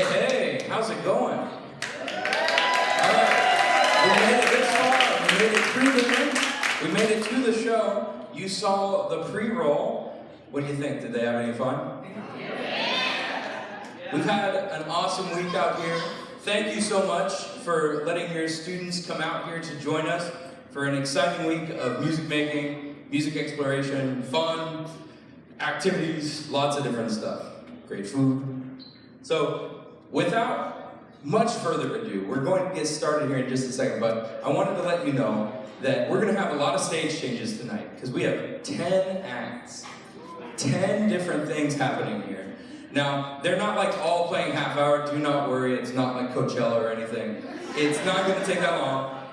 Hey, how's it going? All right, we made it this far. We made it through the thing. We made it to the show. You saw the pre-roll. What do you think? Did they have any fun? We've had an awesome week out here. Thank you so much for letting your students come out here to join us for an exciting week of music making, music exploration, fun, activities, lots of different stuff. Great food. So, without much further ado, we're going to get started here in just a second, but I wanted to let you know that we're going to have a lot of stage changes tonight, because we have 10 acts, 10 different things happening here. Now, they're not like all playing half hour, do not worry, it's not like Coachella or anything. It's not going to take that long.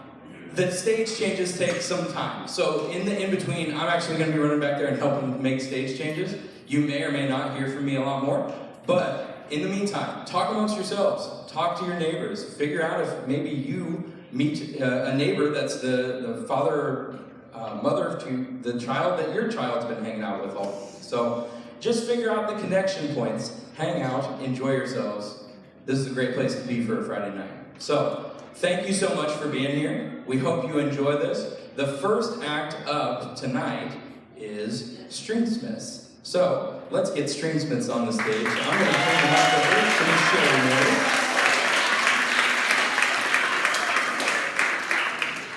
The stage changes take some time, so in the in-between, I'm actually going to be running back there and helping make stage changes. You may or may not hear from me a lot more, but in the meantime, talk amongst yourselves, talk to your neighbors, figure out if maybe you meet a neighbor that's the father or mother to the child that your child's been hanging out with all. So just figure out the connection points, hang out, enjoy yourselves. This is a great place to be for a Friday night. So thank you so much for being here. We hope you enjoy this. The first act up tonight is Stringsmiths. So, let's get Stringsmiths on the stage. I'm going to turn the mic over to Miss Sherry Meredith.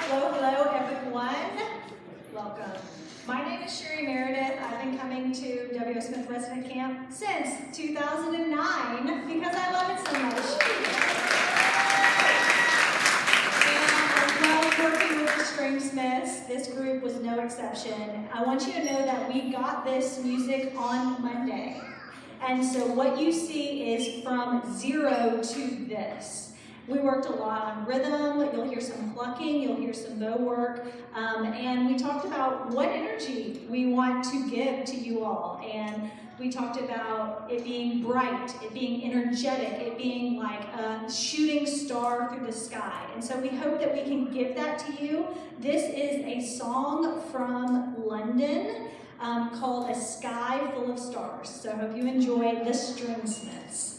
Hello, everyone. Welcome. My name is Sherry Meredith. I've been coming to W.O. Smith Resident Camp since 2009 because I love it so much. Working with the Stringsmiths, this group was no exception. I want you to know that we got this music on Monday. And so what you see is from zero to this. We worked a lot on rhythm, you'll hear some plucking, you'll hear some bow work, and we talked about what energy we want to give to you all. And we talked about it being bright, it being energetic, it being like a shooting star through the sky. And so we hope that we can give that to you. This is a song from London called A Sky Full of Stars. So I hope you enjoy the Stringsmiths.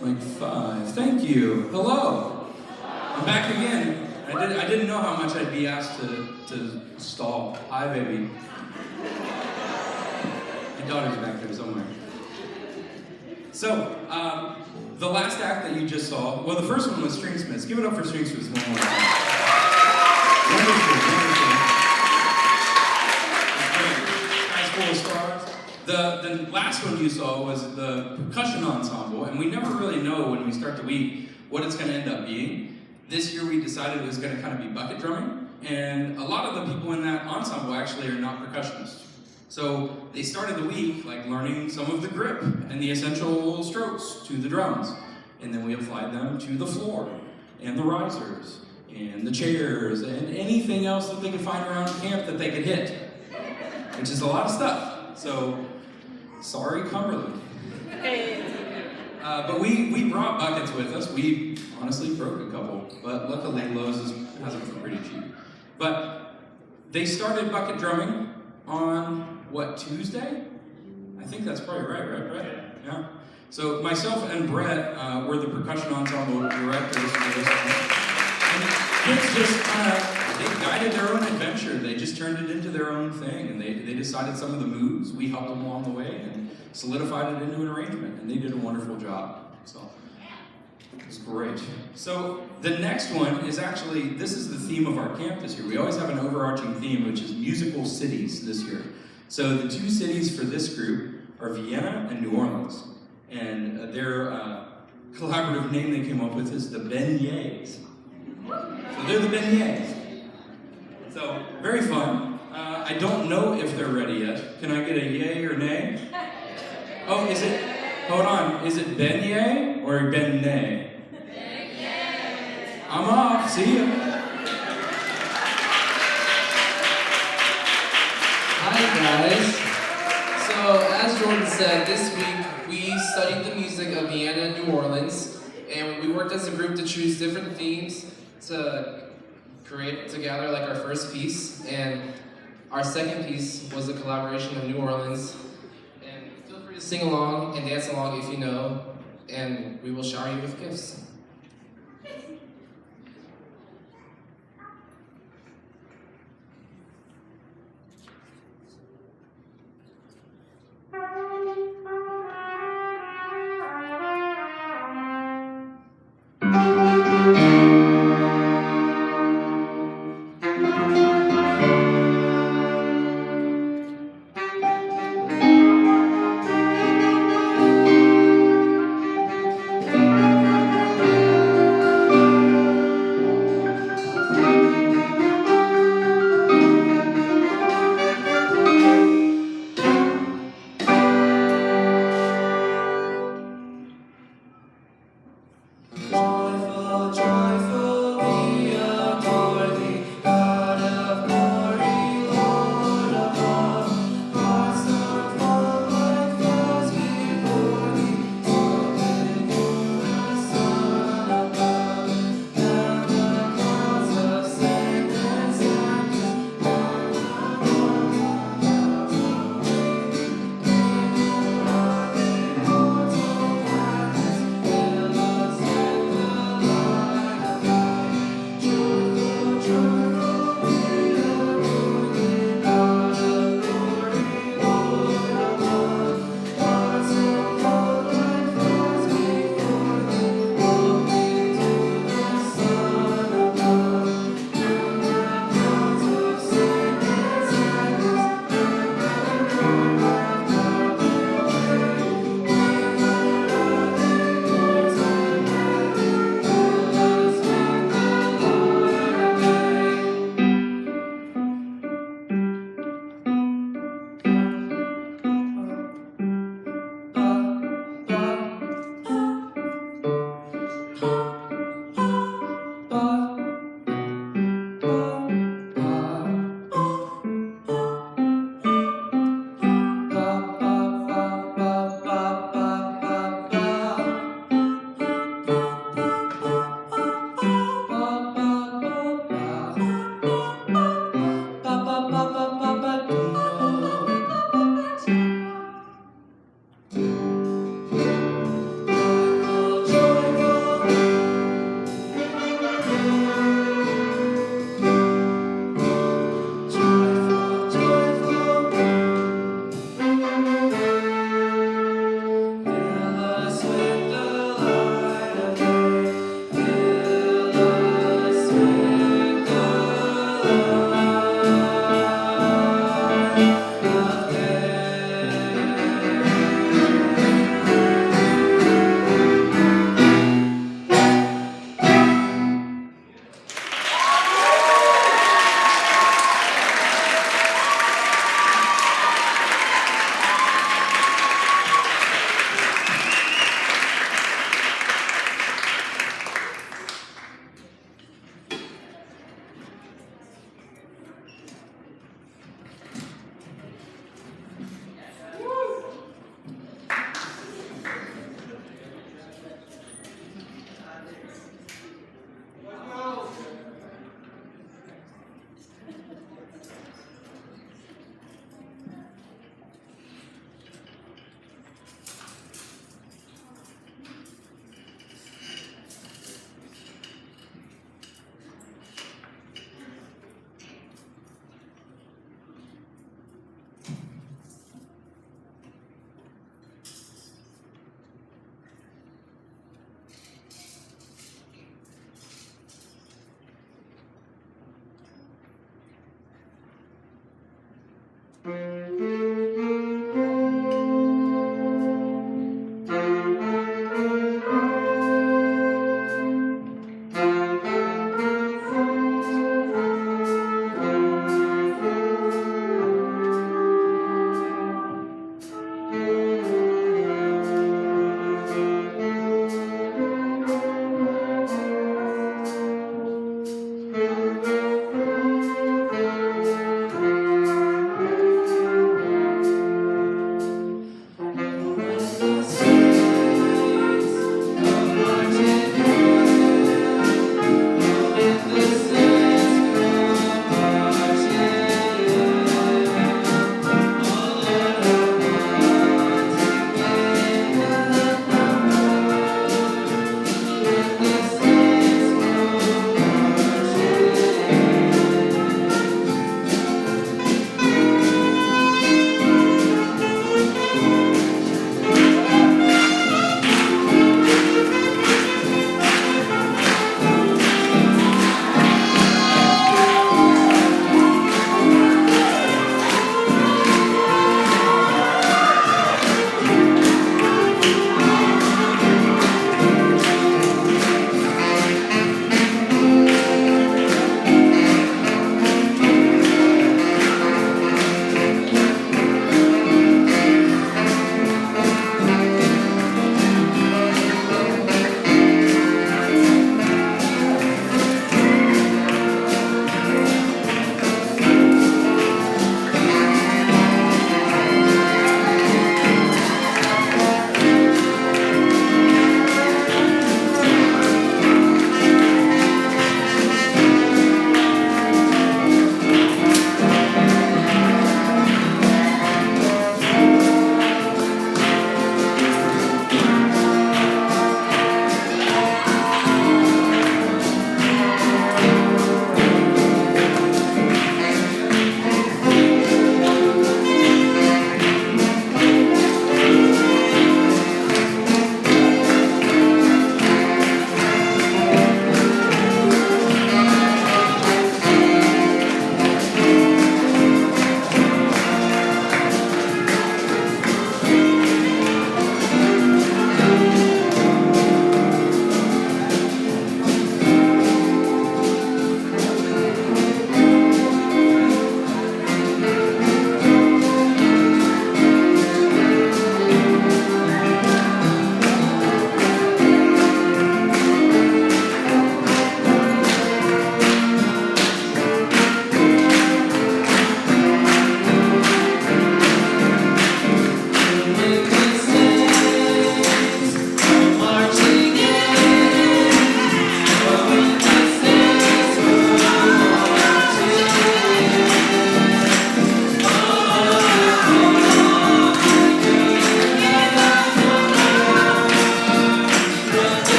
Like 5. Thank you. Hello. I'm back again. I didn't know how much I'd be asked to stall. Hi, baby. My daughter's back there somewhere. So, the last act that you just saw, well, the first one was Stringsmiths. Give it up for Stringsmiths one more time. Wonderful, wonderful. Sky's full of stars. The last one you saw was the percussion ensemble, and we never really know when we start the week what it's going to end up being. This year we decided it was going to kind of be bucket drumming, and a lot of the people in that ensemble actually are not percussionists. So they started the week like learning some of the grip and the essential strokes to the drums, and then we applied them to the floor, and the risers, and the chairs, and anything else that they could find around camp that they could hit, which is a lot of stuff. So, sorry, Cumberland. But we brought buckets with us. We honestly broke a couple, but luckily Lowe's has them for pretty cheap. But they started bucket drumming on, Tuesday? I think that's probably right, Brett? Yeah. So myself and Brett were the percussion ensemble directors for this one. And kids just they guided their own adventure. They just turned it into their own thing, and they decided some of the moves. We helped them along the way and solidified it into an arrangement, and they did a wonderful job. So it was great. So the next one is actually, this is the theme of our camp this year. We always have an overarching theme, which is musical cities this year. So the 2 cities for this group are Vienna and New Orleans. And their collaborative name they came up with is the Beignets. So they're the Beignets. So very fun. I don't know if they're ready yet. Can I get a yay or nay? Oh, is it, hold on, is it beignet or beignet? Beignet. I'm off, see ya. Hi guys. So as Jordan said, this week we studied the music of Vienna and New Orleans, and we worked as a group to choose different themes to create together like our first piece, and our second piece was a collaboration of New Orleans. And feel free to sing along and dance along if you know, and we will shower you with gifts.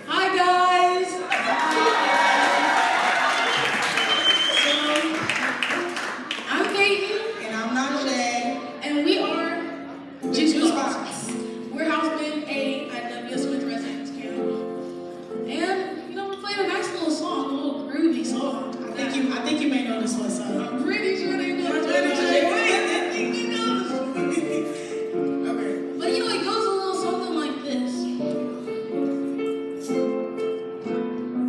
Hi guys! So, I'm Peyton. And I'm not Shay. And we are Juice Box. We're house band A at W. Smith Residence Camp. And, we're playing a nice little song, a little groovy song. I think you may know this one, son. I'm pretty sure they know it's Okay. But it goes a little something like this. Hey,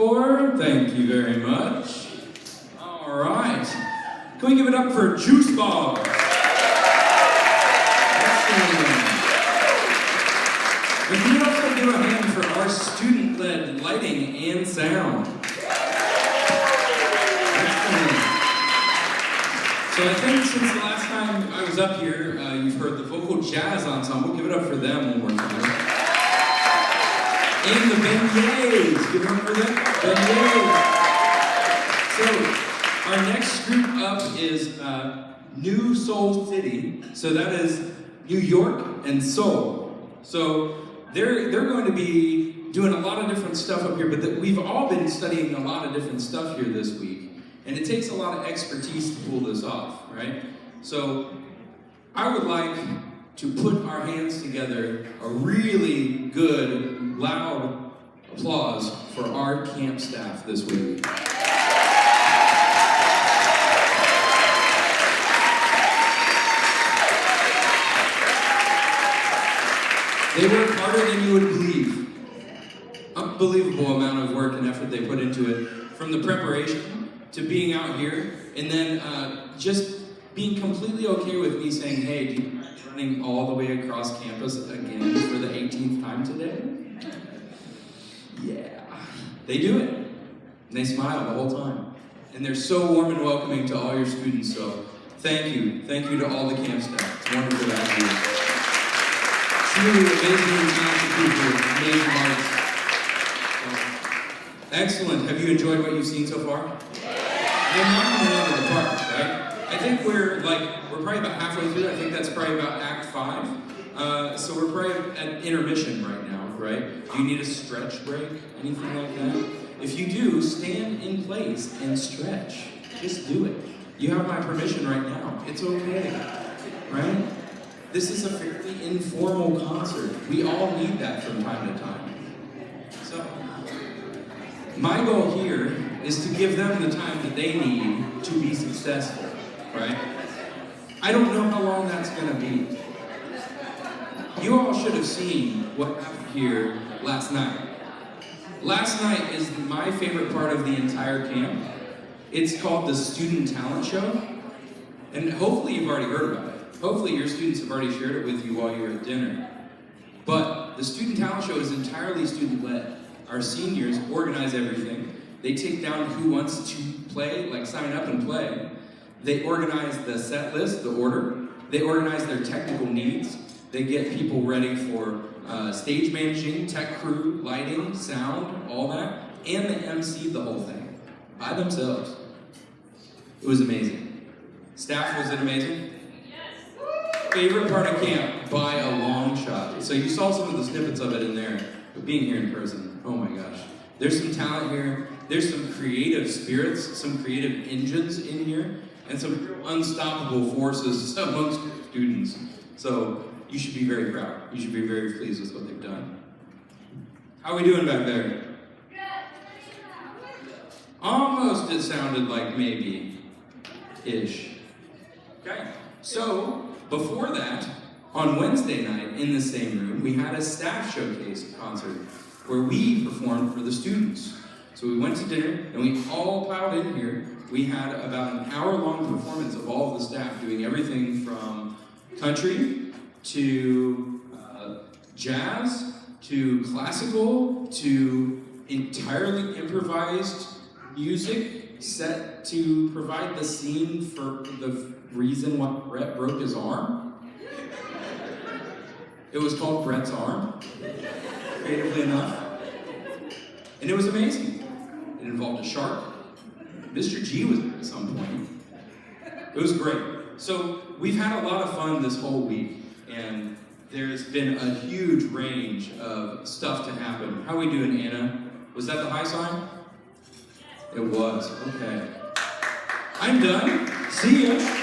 for. Thank you very much. All right. Can we give it up for Juice Bar? Excellent. And can we also give a hand for our student-led lighting and sound? Excellent. So I think since the last time I was up here, you've heard the vocal jazz ensemble. Give it up for them one more time. And the beignets. Give it up for them. Beignets. So our next group up is New Soul City. So that is New York and Seoul. So they're going to be doing a lot of different stuff up here, but we've all been studying a lot of different stuff here this week. And it takes a lot of expertise to pull this off, right? So I would like to put our hands together, a really good, loud applause for our camp staff this week. They work harder than you would believe. Unbelievable amount of work and effort they put into it, from the preparation to being out here, and then just being completely okay with me saying, hey, do you mind running all the way across campus again for the 18th time today? Yeah. They do it. And they smile the whole time. And they're so warm and welcoming to all your students, so thank you. Thank you to all the camp staff. It's wonderful to have you. Truly amazing and talented people, amazing hearts. Excellent. Have you enjoyed what you've seen so far? They're knocking it out of the park, right? I think we're probably about halfway through. I think that's probably about Act 5. So we're probably at intermission right now, right? Do you need a stretch break? Anything like that? If you do, stand in place and stretch. Just do it. You have my permission right now. It's okay, right? This is a fairly informal concert. We all need that from time to time. So, my goal here is to give them the time that they need to be successful, right? I don't know how long that's gonna be. You all should have seen what happened here last night. Last night is my favorite part of the entire camp. It's called the Student Talent Show, and hopefully you've already heard about it. Hopefully your students have already shared it with you while you were at dinner. But the Student Talent Show is entirely student-led. Our seniors organize everything. They take down who wants to play, like sign up and play. They organize the set list, the order. They organize their technical needs. They get people ready for stage managing, tech crew, lighting, sound, all that. And they MC the whole thing by themselves. It was amazing. Staff, was it amazing? Favorite part of camp by a long shot. So you saw some of the snippets of it in there, but being here in person, oh my gosh. There's some talent here, there's some creative spirits, some creative engines in here, and some unstoppable forces amongst students. So you should be very proud. You should be very pleased with what they've done. How are we doing back there? Almost it sounded like maybe-ish. Okay, so before that, on Wednesday night in the same room, we had a staff showcase concert where we performed for the students. So we went to dinner and we all plowed in here. We had about an hour-long performance of all of the staff doing everything from country to jazz to classical to entirely improvised music set to provide the scene for the reason why Brett broke his arm. It was called Brett's Arm, creatively enough. And it was amazing. It involved a shark. Mr. G was there at some point. It was great. So we've had a lot of fun this whole week, and there's been a huge range of stuff to happen. How are we doing, Anna? Was that the high sign? It was, okay. I'm done. See ya.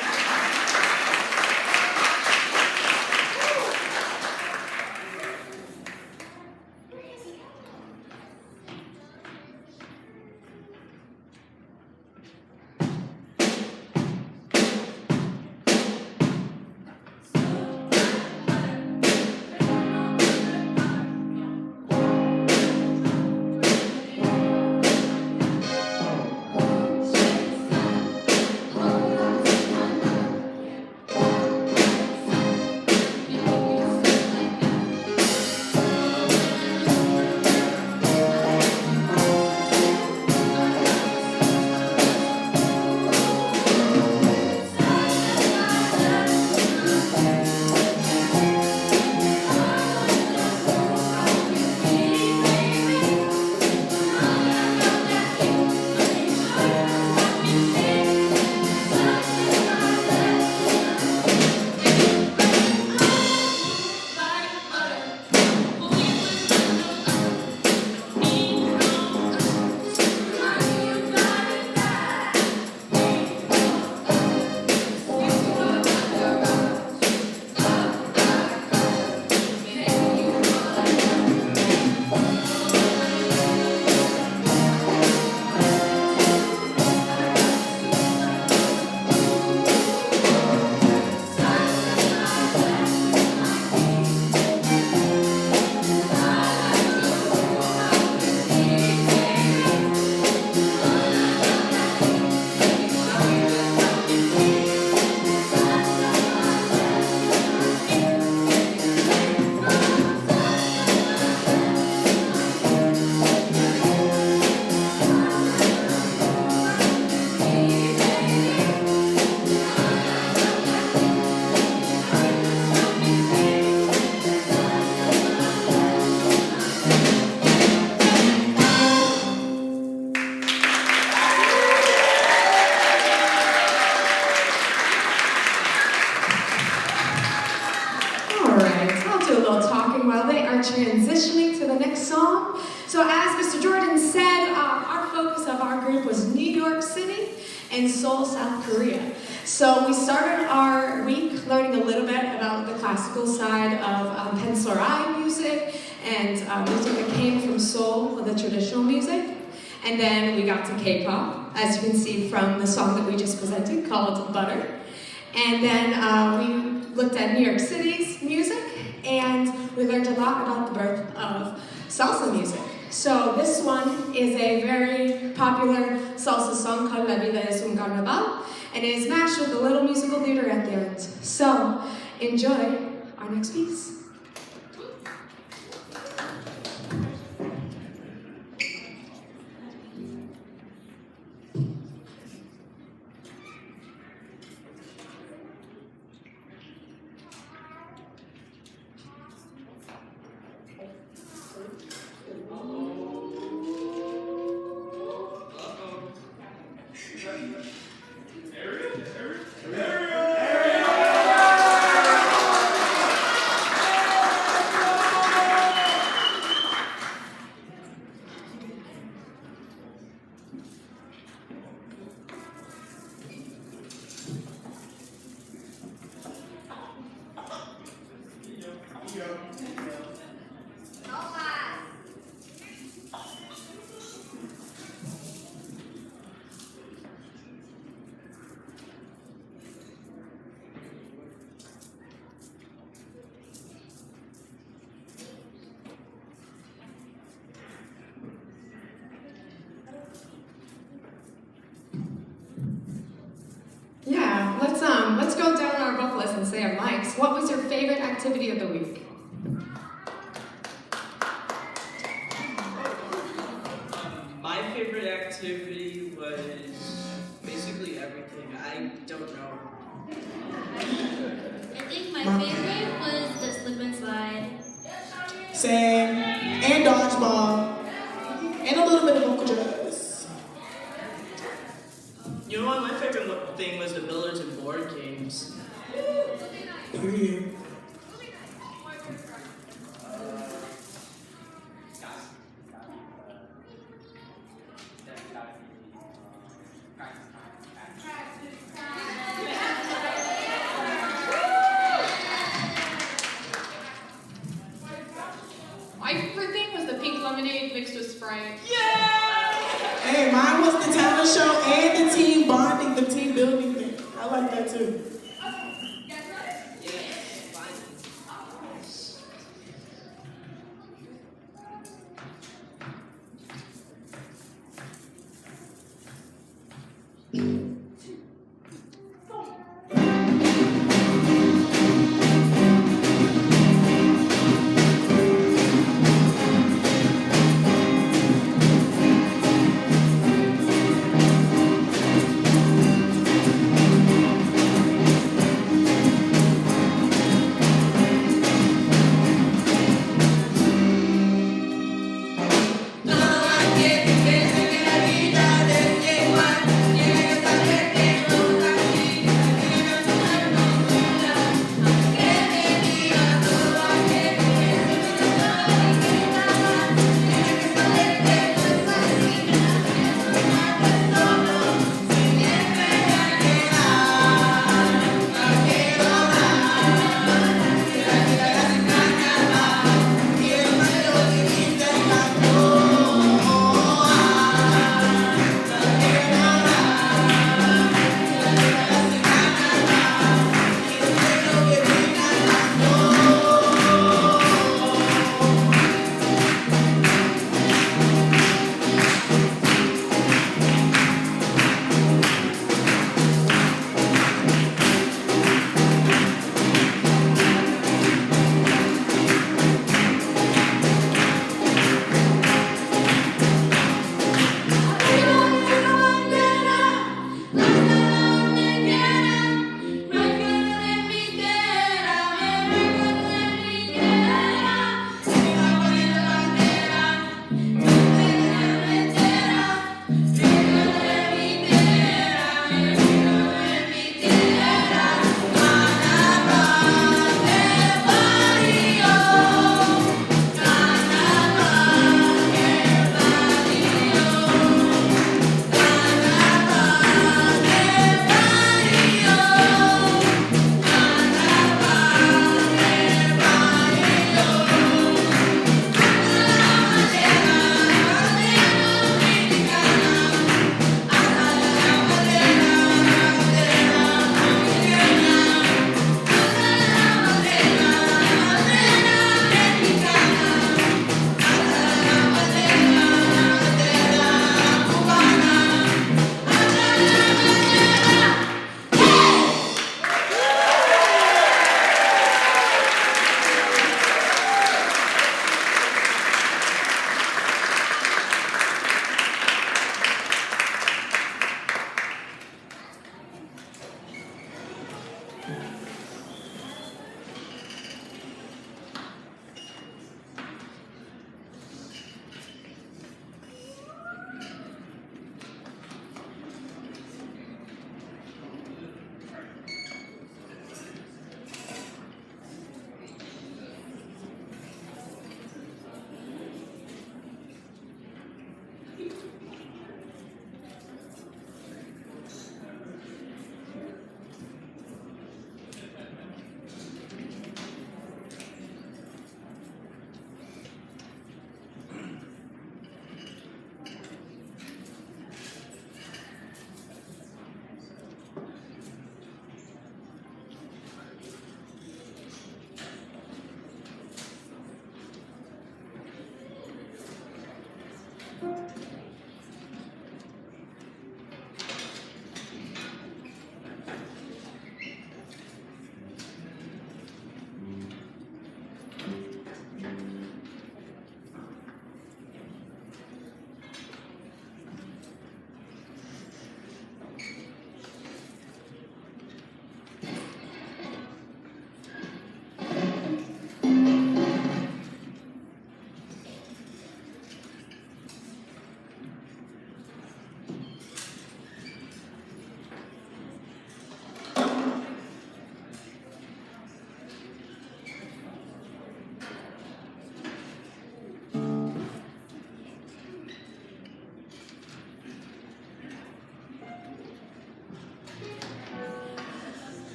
transitioning to the next song. So as Mr. Jordan said, our focus of our group was New York City and Seoul, South Korea. So we started our week learning a little bit about the classical side of Pensorai music and music that came from Seoul, the traditional music. And then we got to K-pop, as you can see from the song that we just presented called Butter. And then we looked at New York City's music, and we learned a lot about the birth of salsa music. So this one is a very popular salsa song called La Vida es un Carnaval, and it is matched with a little musical theater at the end. So enjoy our next piece. Yeah, let's go down our book list and say our mics. What was your favorite activity of the week? My favorite activity was basically everything. I don't know. I think my favorite was the slip and slide. Same. And dodgeball. And a little bit of vocal jazz. You know what? My favorite thing was the billiards and board games. Period. My favorite thing was the pink lemonade mixed with Sprite. Hey, mine was the talent show and the team bonding, the team building thing. I like that too.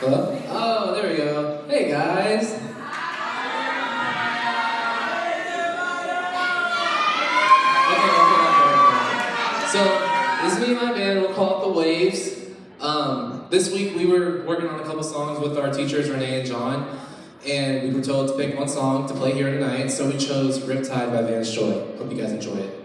Hello? Oh, there we go. Hey guys. Okay. So this is me and my band. We'll call it the Waves. This week we were working on a couple songs with our teachers Renee and John, and we were told to pick one song to play here tonight. So we chose "Riptide" by Vance Joy. Hope you guys enjoy it.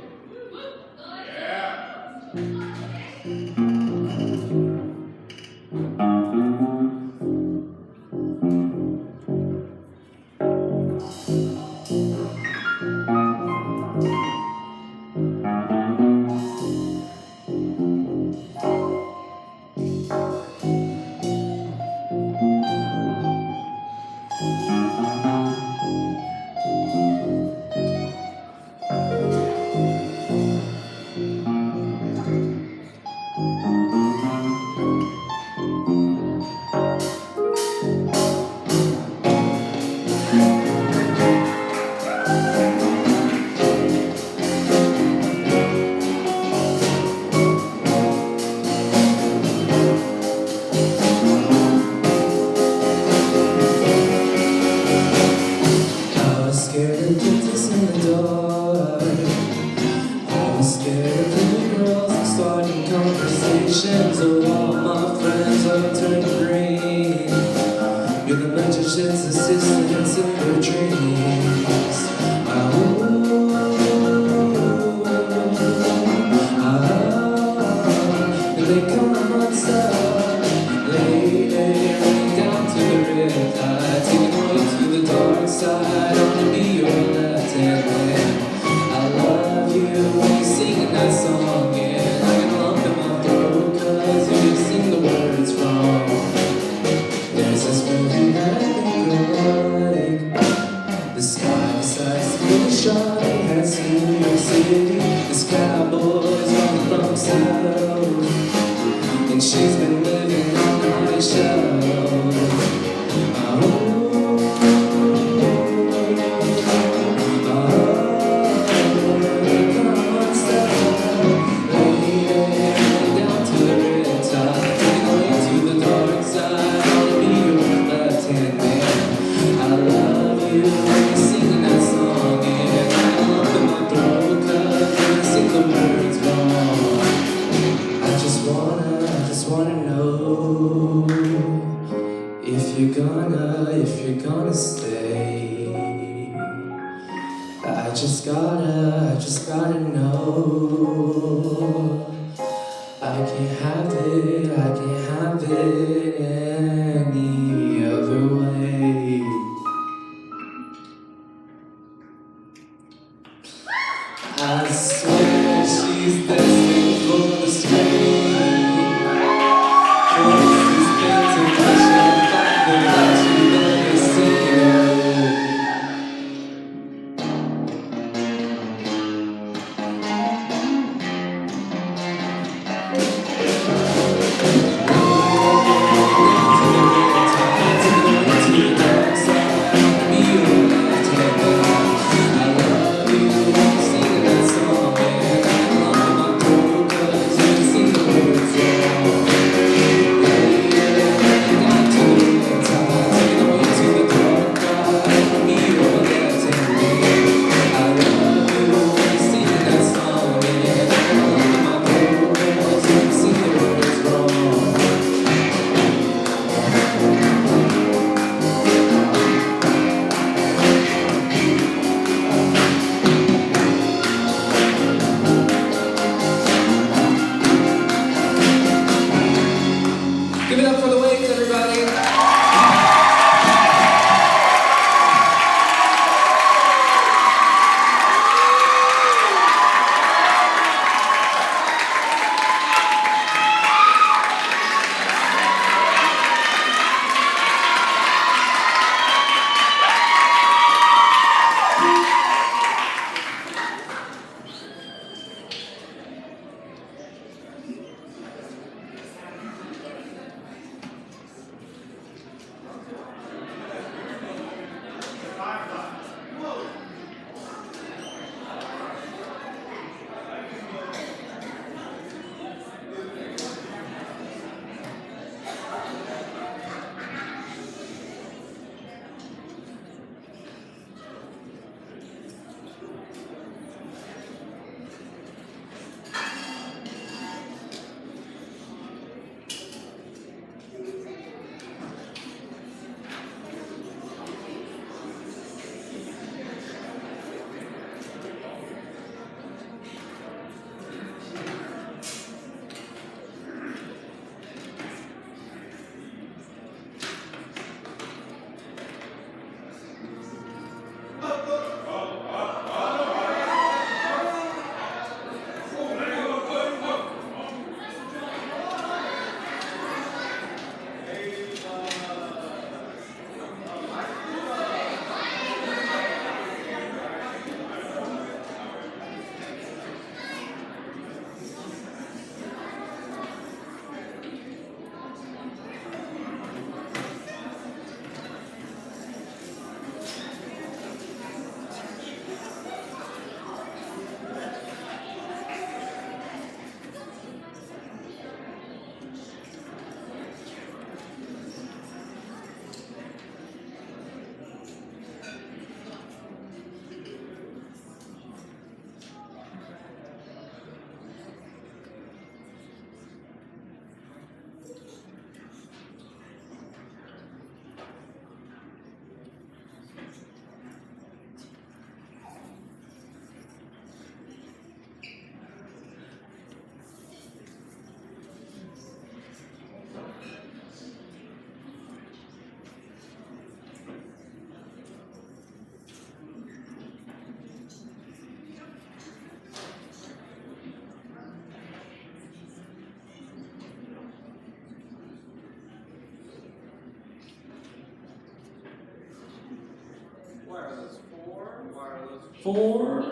4.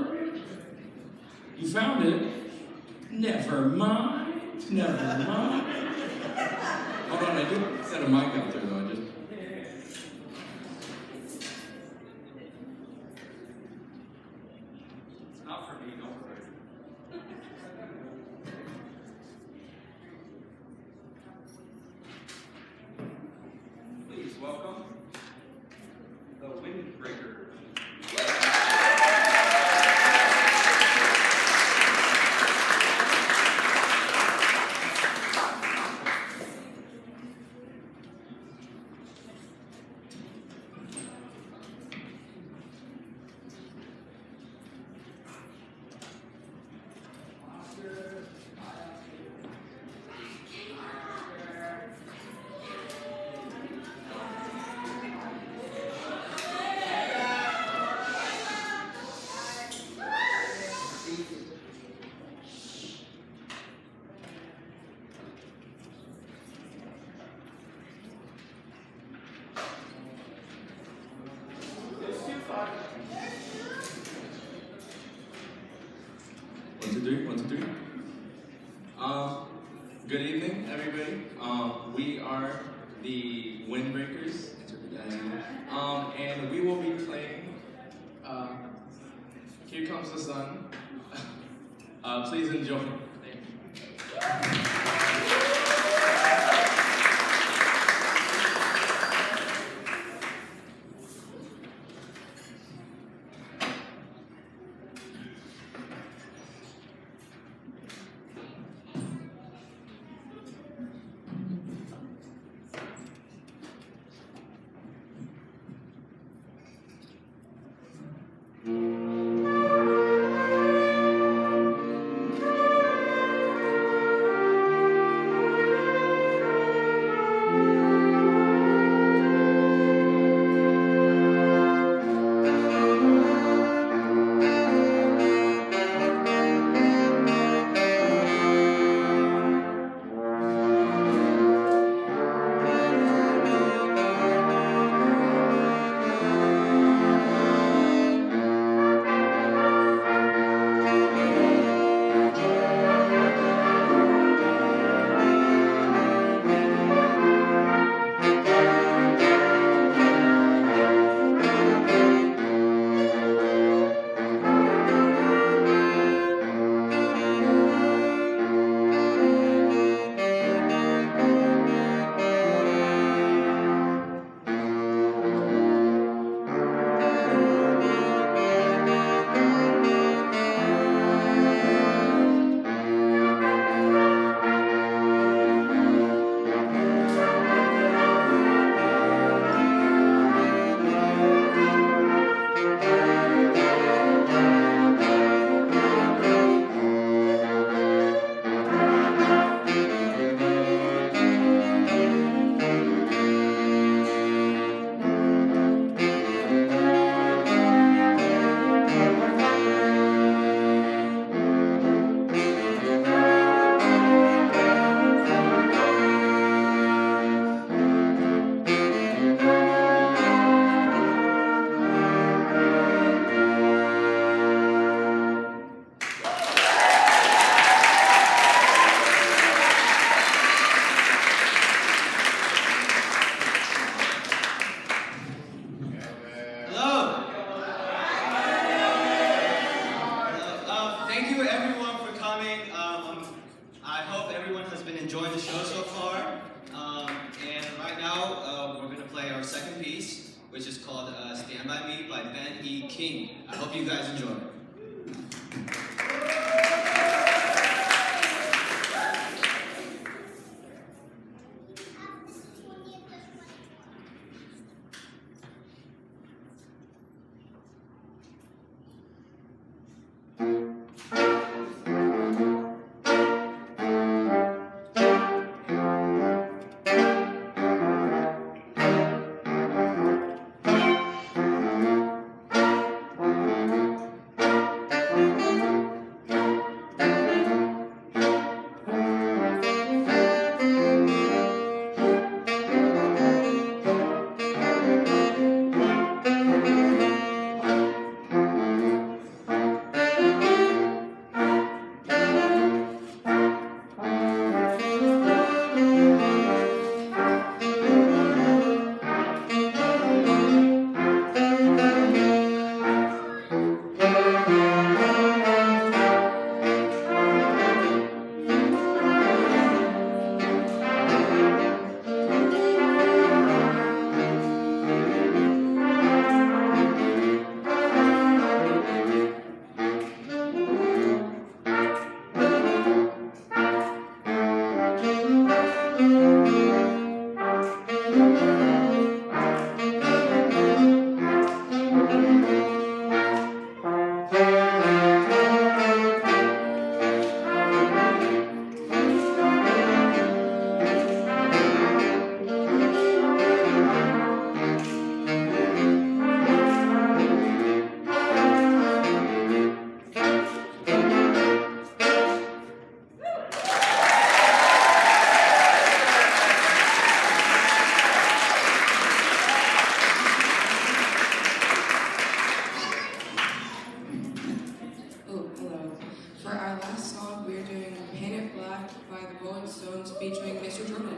You found it? Never mind, never mind. Hold on, I do got a mic out there though, I just. It's not for me, don't worry. Please welcome the Windbreaker. One, two, three. 1, 2, 3. Good evening, everybody. We are the Windbreakers, and we will be playing Here Comes the Sun. Please enjoy. Thank you. which is called Stand By Me by Ben E. King. I hope you guys enjoy it. Oh, hello. For our last song, we're doing Paint It Black by the Rolling Stones featuring Mr. Jordan.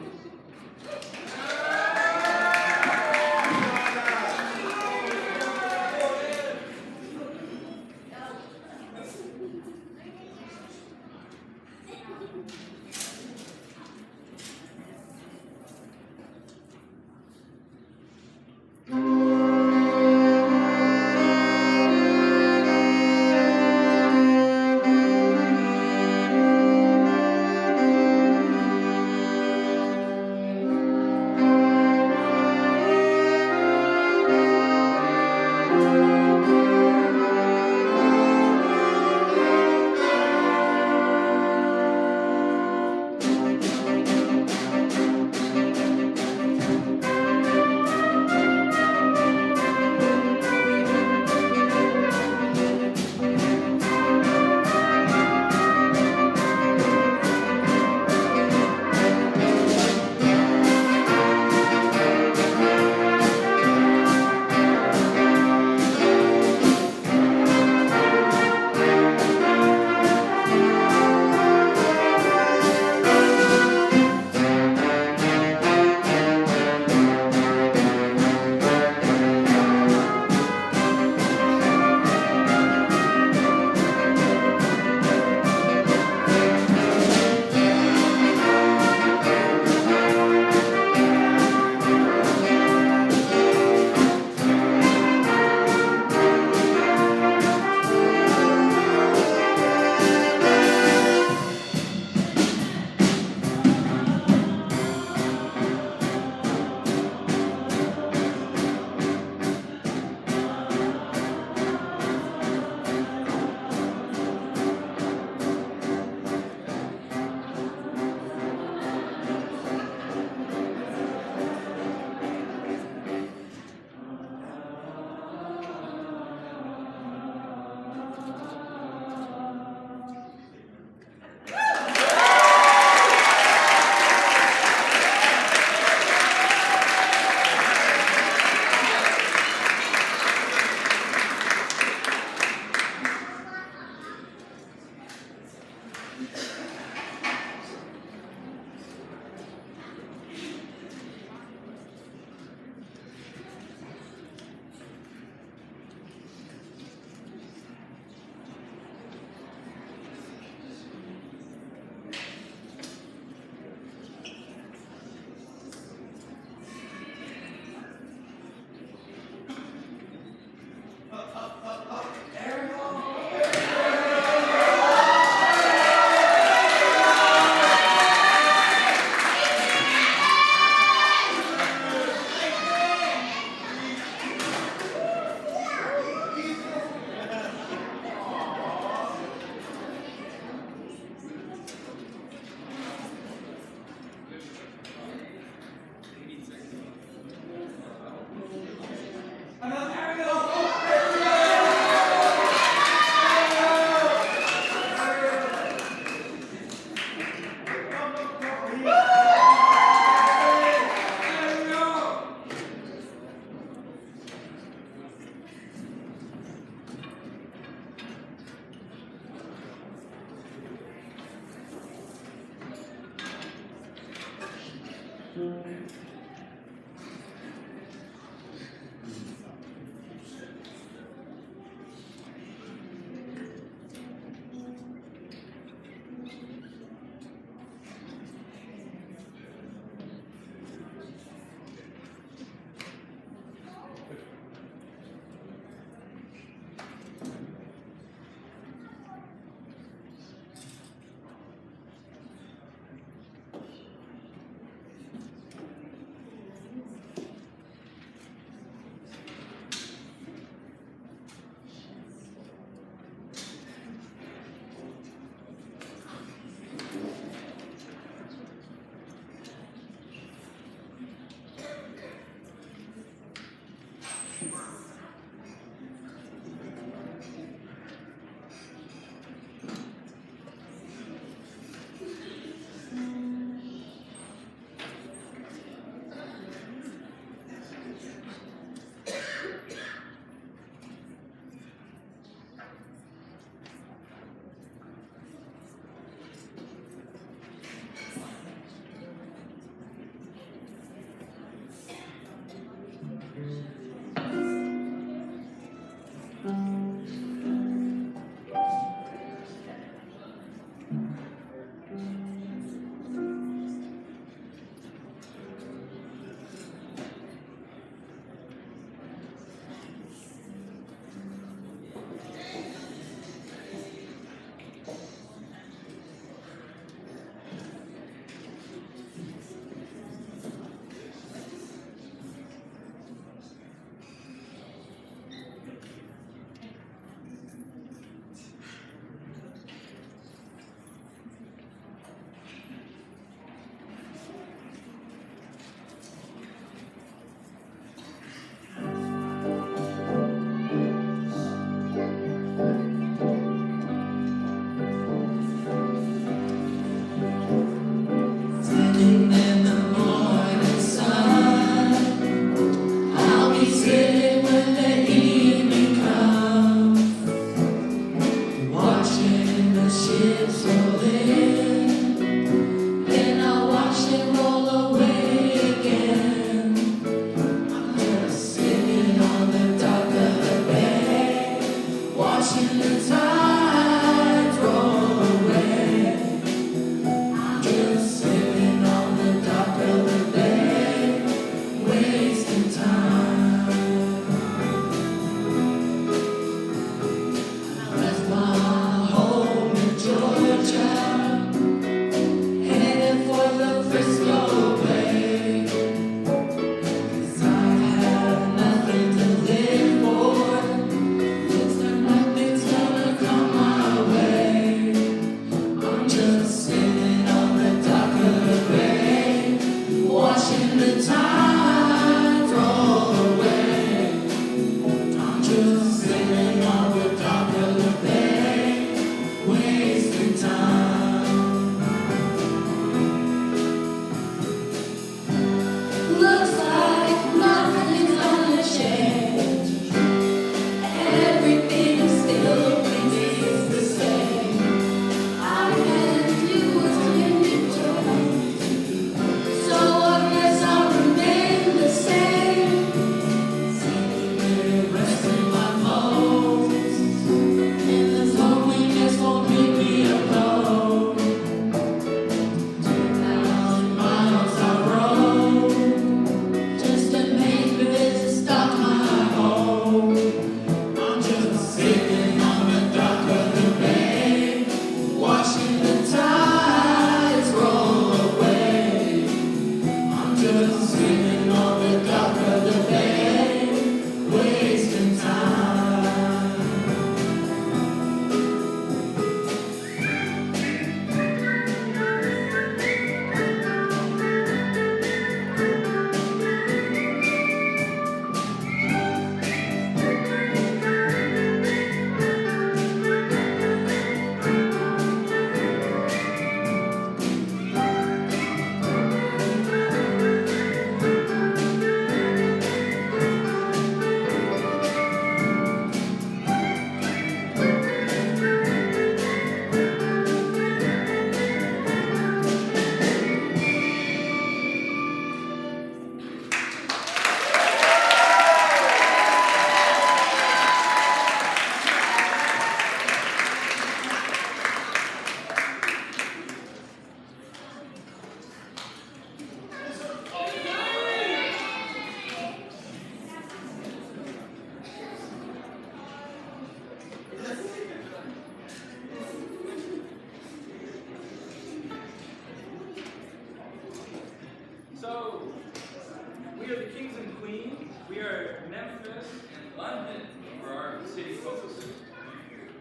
We are Memphis and London for our city focuses.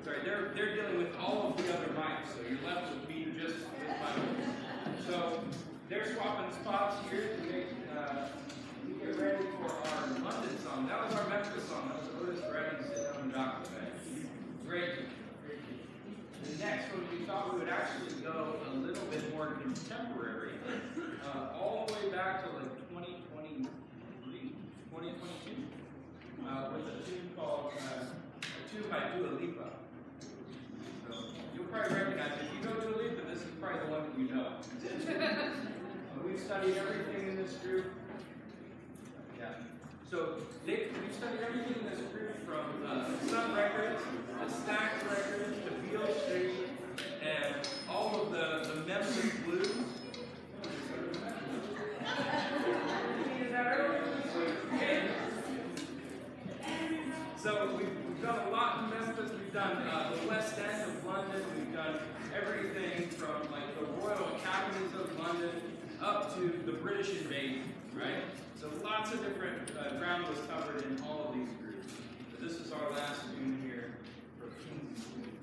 Sorry, they're dealing with all of the other mics, so you're left with me just with my voice. So they're swapping spots here to make we get ready for our London song. That was our Memphis song. That was Otis Redding sitting on the dock bed. Great. The next one, we thought we would actually go a little bit more contemporary, all the way back to like 2023, 2022, with a tune called a tune by Dua Lipa. So you'll probably recognize it. If you know Dua Lipa, this is probably the one that you know. We've studied everything in this group. Yeah. So we've studied everything in this group from Sun Records, to Stax Records, to Beale Street, and all of the Memphis blues. So we've done a lot in Memphis. We've done the West End of London. We've done everything from like the Royal Academies of London up to the British invasion, right? So lots of different ground was covered in all of these groups. But this is our last tune here for Kings and Queens.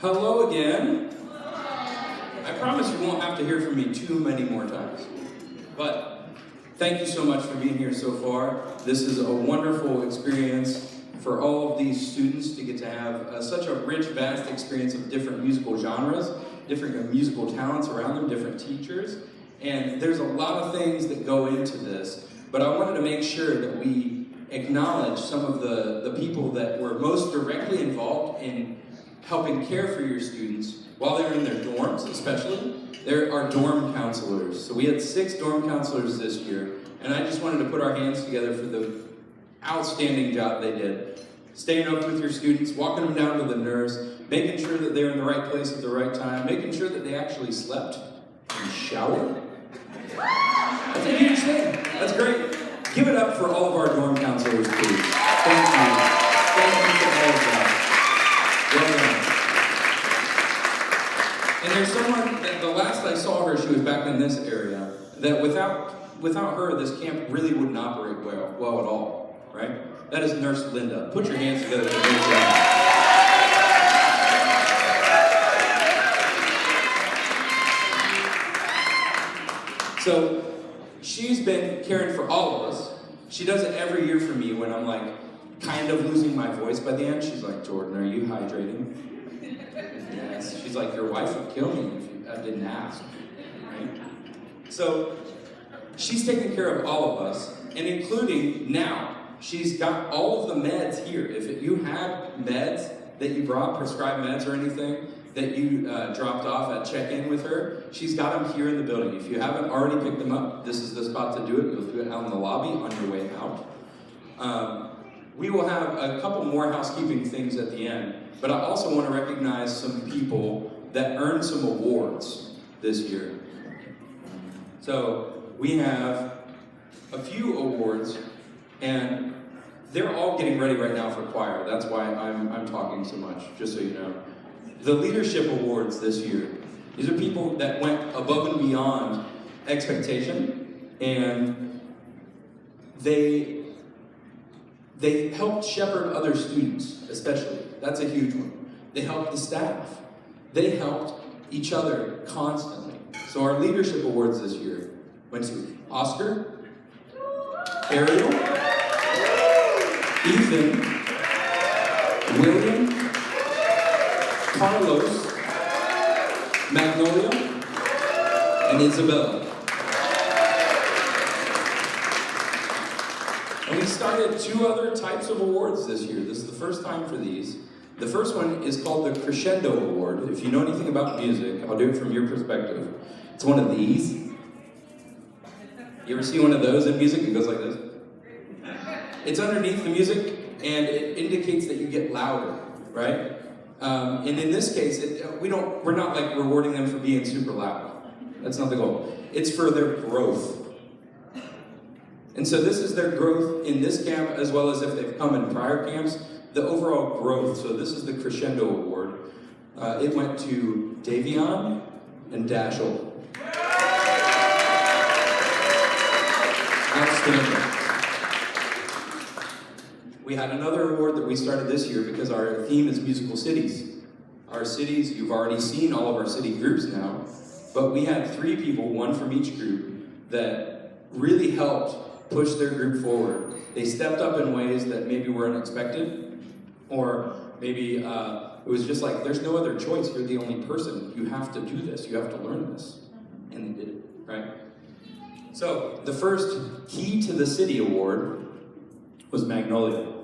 Hello again. I promise you won't have to hear from me too many more times. But thank you so much for being here so far. This is a wonderful experience for all of these students to get to have such a rich, vast experience of different musical genres, different musical talents around them, different teachers. And there's a lot of things that go into this, but I wanted to make sure that we acknowledge some of the people that were most directly involved in helping care for your students while they're in their dorms, especially. There are dorm counselors. So we had 6 dorm counselors this year, and I just wanted to put our hands together for the outstanding job they did. Staying up with your students, walking them down to the nurse, making sure that they're in the right place at the right time, making sure that they actually slept and showered. That's a huge thing. That's great. Give it up for all of our dorm counselors, please. Thank you. Thank you for all of that. Well done. And there's someone, that the last I saw her, she was back in this area, that without her, this camp really wouldn't operate well at all, right? That is Nurse Linda. Put your hands together for Nurse Linda. So, she's been caring for all of us. She does it every year for me when I'm like, kind of losing my voice by the end. She's like, Jordan, are you hydrating? Yes. She's like, your wife would kill me if I didn't ask, right? So, she's taking care of all of us, and including now, she's got all of the meds here. If you had meds that you brought, prescribed meds or anything, that you dropped off at check-in with her, she's got them here in the building. If you haven't already picked them up, this is the spot to do it. You'll do it out in the lobby on your way out. We will have a couple more housekeeping things at the end, but I also want to recognize some people that earned some awards this year. So we have a few awards, and they're all getting ready right now for choir. That's why I'm talking so much, just so you know. The Leadership Awards this year. These are people that went above and beyond expectation, and they helped shepherd other students, especially. That's a huge one. They helped the staff. They helped each other constantly. So our Leadership Awards this year went to Oscar, Ariel, Ethan, William, Carlos, Magnolia, and Isabella. And we started 2 other types of awards this year. This is the first time for these. The first one is called the Crescendo Award. If you know anything about music, I'll do it from your perspective. It's one of these. You ever see one of those in music? It goes like this. It's underneath the music, and it indicates that you get louder, right? And in this case, we're not like rewarding them for being super loud. That's not the goal. It's for their growth. And so this is their growth in this camp, as well as if they've come in prior camps, the overall growth. So this is the Crescendo Award. It went to Davion and Dashel. Outstanding. We had another award that we started this year because our theme is musical cities. Our cities, you've already seen all of our city groups now, but we had 3 people, 1 from each group, that really helped push their group forward. They stepped up in ways that maybe were unexpected, or maybe it was just like, there's no other choice, you're the only person, you have to do this, you have to learn this. And they did it, right? So, the first Key to the City Award was Magnolia.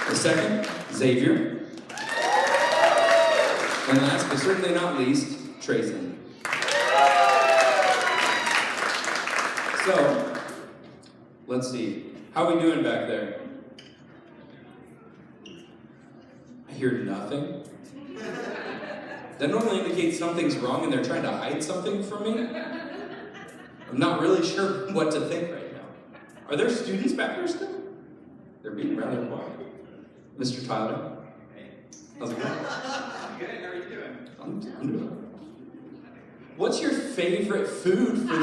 The second, Xavier. And last but certainly not least, Trayson. So, let's see. How are we doing back there? I hear nothing. That normally indicates something's wrong and they're trying to hide something from me. I'm not really sure what to think right now. Are there students back there still? They're being rather quiet. Mr. Tyler. How's it going? Good, how are you doing? I'm doing. What's your favorite food for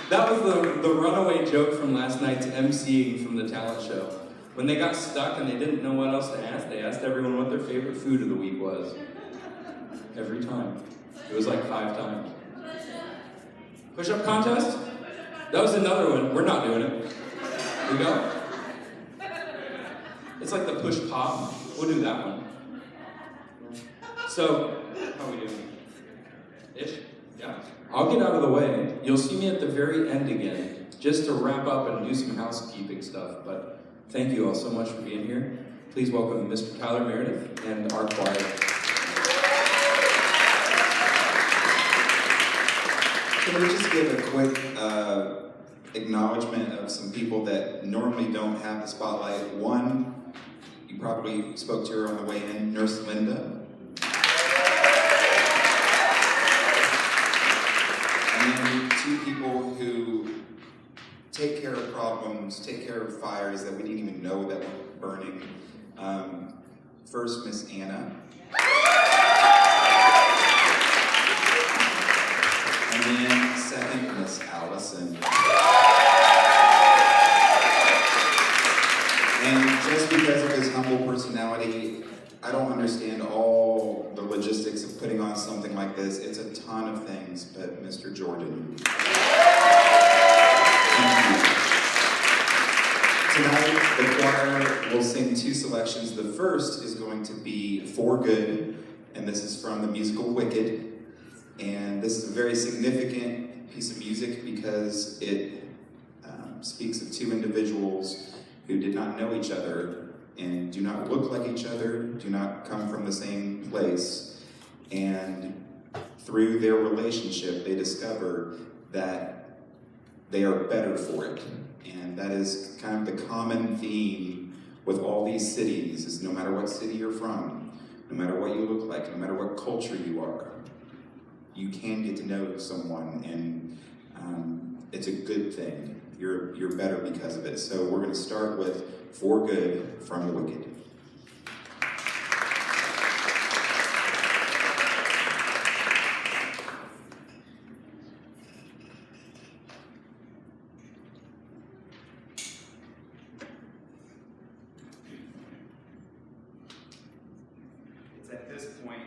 That was the runaway joke from last night's emceeing from the talent show. When they got stuck and they didn't know what else to ask, they asked everyone what their favorite food of the week was. Every time. It was like 5 times. Push-up contest? That was another one. We're not doing it. We go? It's like the push-pop. We'll do that one. So, how are we doing? Ish? Yeah. I'll get out of the way. You'll see me at the very end again, just to wrap up and do some housekeeping stuff. But thank you all so much for being here. Please welcome Mr. Tyler Meredith and our choir. Can we just give a quick acknowledgement of some people that normally don't have the spotlight? One, you probably spoke to her on the way in, Nurse Linda. And then 2 people who take care of problems, take care of fires that we didn't even know that were burning. First, Miss Anna. And then second, Miss Allison. And just because of his humble personality, I don't understand all the logistics of putting on something like this. It's a ton of things, but Mr. Jordan. Thank you. Tonight, the choir will sing 2 selections. The first is going to be For Good, and this is from the musical Wicked. And this is a very significant piece of music because it speaks of 2 individuals who did not know each other and do not look like each other, do not come from the same place. And through their relationship, they discover that they are better for it. And that is kind of the common theme with all these cities, is no matter what city you're from, no matter what you look like, no matter what culture you are, you can get to know someone, and it's a good thing. You're better because of it. So we're going to start with For Good from the Wicked. It's at this point.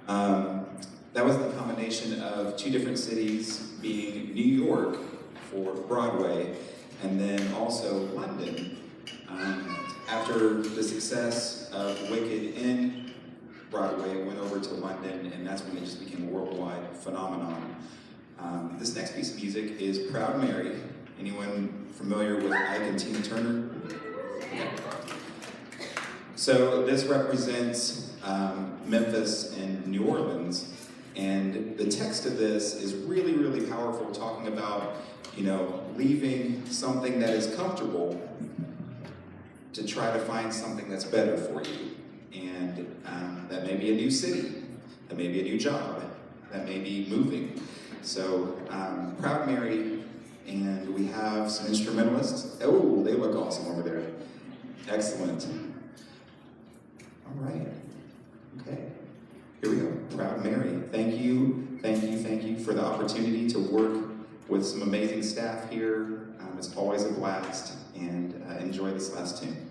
That was the combination of two different cities being New York for Broadway, and then also London. After the success of Wicked in Broadway, it went over to London, and that's when it just became a worldwide phenomenon. This next piece of music is Proud Mary. Anyone familiar with Ike and Tina Turner? Okay. So this represents Memphis and New Orleans, and the text of this is really, really powerful, talking about, you know, leaving something that is comfortable to try to find something that's better for you. And that may be a new city, that may be a new job, that may be moving. So, Proud Mary, and we have some instrumentalists. Oh, they look awesome over there. Excellent. All right. Okay. Here we go. Proud Mary. Thank you, thank you, thank you for the opportunity to work with some amazing staff here. It's always a blast, and enjoy this last tune.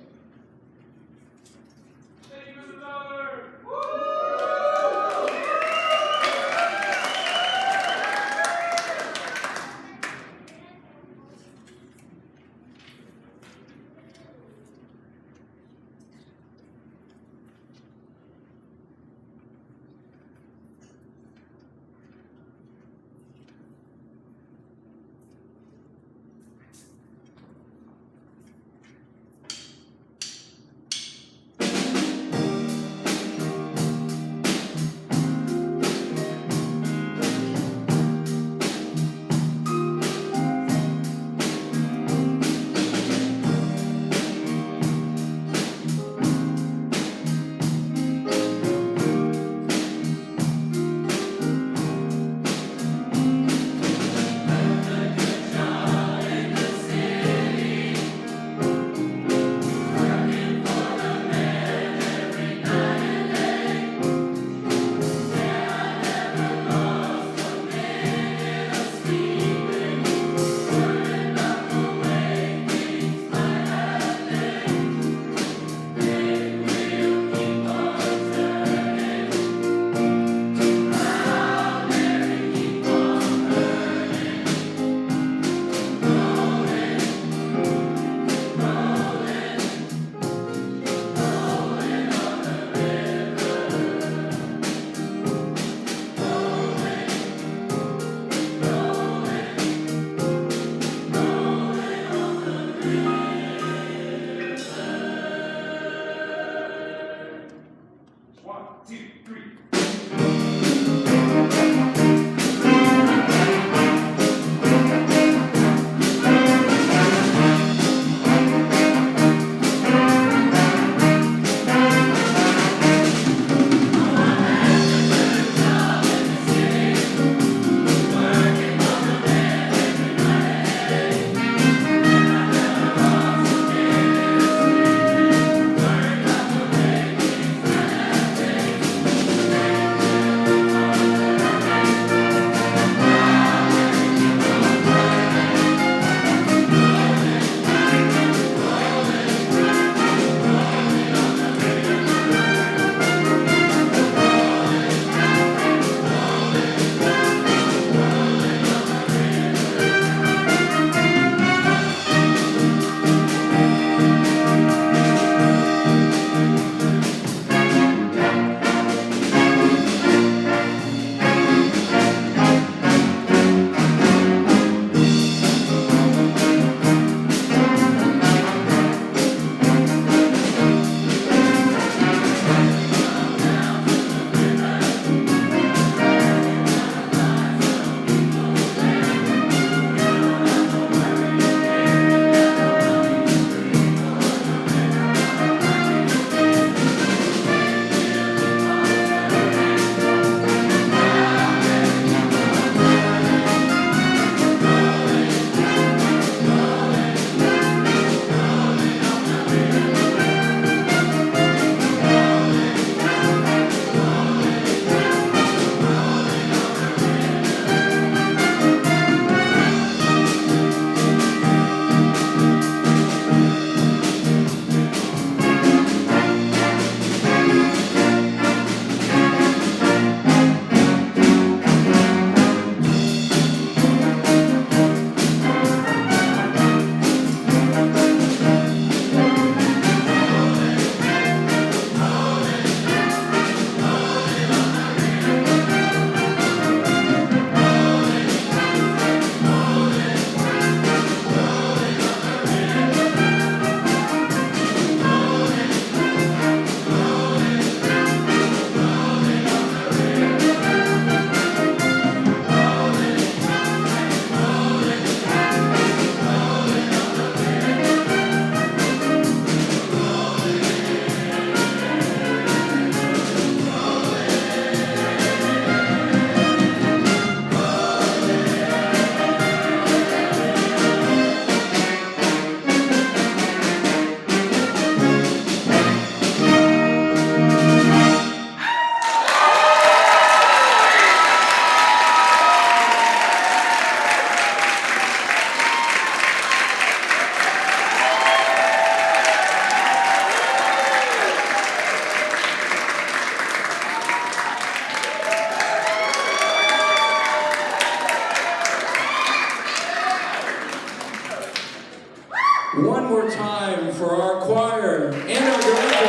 for our choir and our director.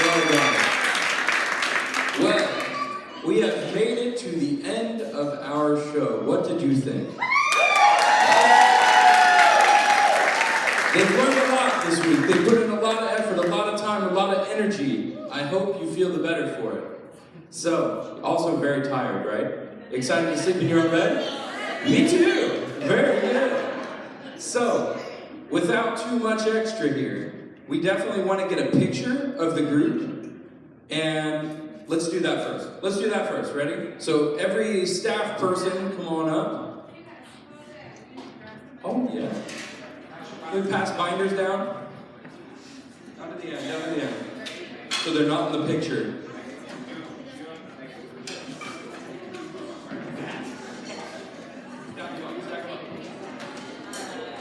Well done. Well, we have made it to the end of our show. What did you think? They've learned a lot this week. They put in a lot of effort, a lot of time, a lot of energy. I hope you feel the better for it. So, also very tired, right? Excited to sleep in your own bed? Me too. Very good. So, without too much extra here, we definitely want to get a picture of the group. And let's do that first. Let's do that first. Ready? So, every staff person, come on up. Oh, yeah. Can we pass binders down? Down to the end, down to the end. So they're not in the picture.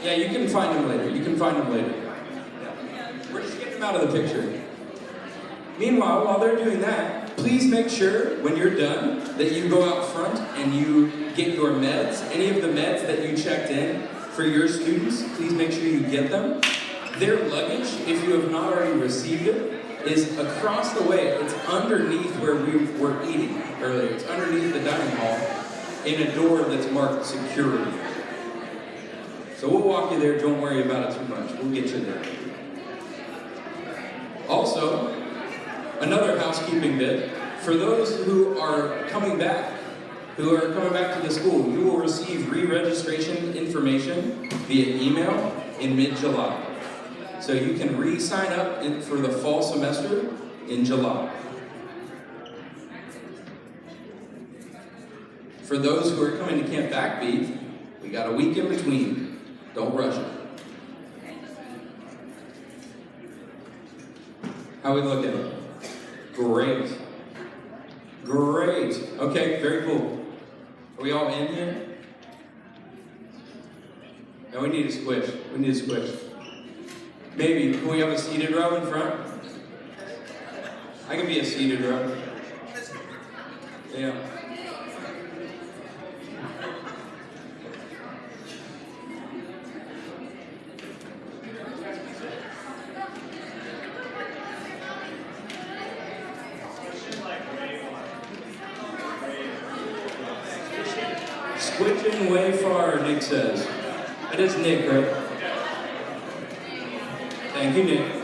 Yeah, you can find them later. You can find them later. We're just getting them out of the picture. Meanwhile, while they're doing that, please make sure when you're done that you go out front and you get your meds. Any of the meds that you checked in for your students, please make sure you get them. Their luggage, if you have not already received it, is across the way. It's underneath where we were eating earlier. It's underneath the dining hall in a door that's marked security. So we'll walk you there. Don't worry about it too much. We'll get you there. Also, another housekeeping bit. For those who are coming back to the school, you will receive re-registration information via email in mid-July. So you can re-sign up for the fall semester in July. For those who are coming to Camp Backbeat, we got a week in between. Don't rush it. How we looking? Great. Great. Okay, very cool. Are we all in here? No, we need a squish. We need a squish. Maybe, can we have a seated row in front? I can be a seated row. Yeah. Switching way far, Nick says. That is Nick, right? Thank you, Nick.